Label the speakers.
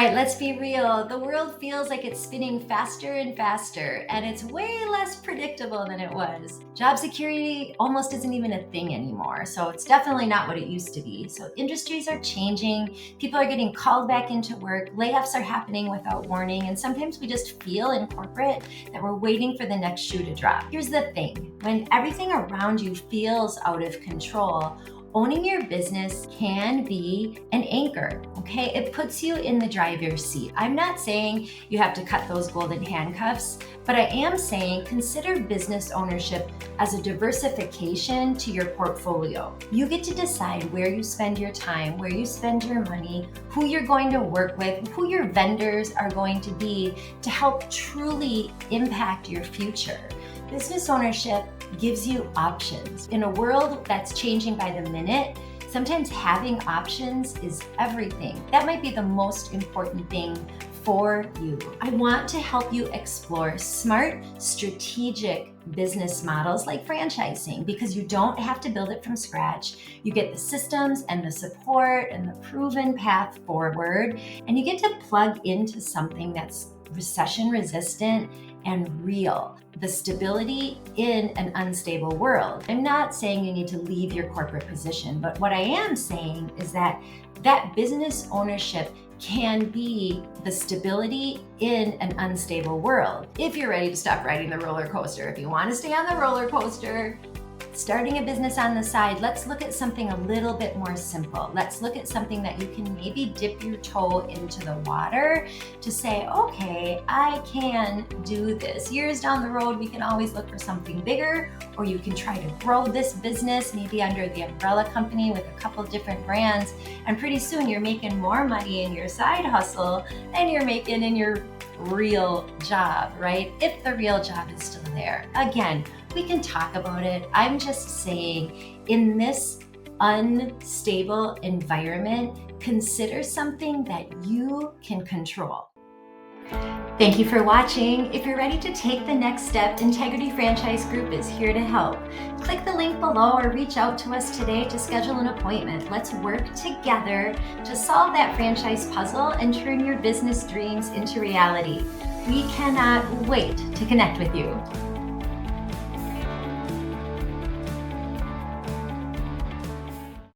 Speaker 1: right, let's be real. The world feels like it's spinning faster and faster, and it's way less predictable than it was. Job security almost isn't even a thing anymore, so it's definitely not what it used to be. So industries are changing, people are getting called back into work, layoffs are happening without warning, and sometimes we just feel in corporate that we're waiting for the next shoe to drop. Here's the thing, when everything around you feels out of control, owning your business can be an anchor, okay? It puts you in the driver's seat. I'm not saying you have to cut those golden handcuffs, but I am saying consider business ownership as a diversification to your portfolio. You get to decide where you spend your time, where you spend your money, who you're going to work with, who your vendors are going to be to help truly impact your future. Business ownership gives you options. In a world that's changing by the minute, sometimes having options is everything. That might be the most important thing for you. I want to help you explore smart, strategic business models like franchising because you don't have to build it from scratch. You get the systems and the support and the proven path forward, and you get to plug into something that's recession resistant and real. The stability in an unstable world. I'm not saying you need to leave your corporate position, but what I am saying is that business ownership can be the stability in an unstable world. If you're ready to stop riding the roller coaster, if you want to stay on the roller coaster, starting a business on the side, let's look at something a little bit more simple. Let's look at something that you can maybe dip your toe into the water to say, okay, I can do this. Years down the road, we can always look for something bigger, or you can try to grow this business maybe under the umbrella company with a couple different brands. And pretty soon you're making more money in your side hustle than you're making in your real job, right? If the real job is still there. Again, we can talk about it. I'm just saying, in this unstable environment, consider something that you can control. Thank you for watching. If you're ready to take the next step, Integrity Franchise Group is here to help. Click the link below or reach out to us today to schedule an appointment. Let's work together to solve that franchise puzzle and turn your business dreams into reality. We cannot wait to connect with you.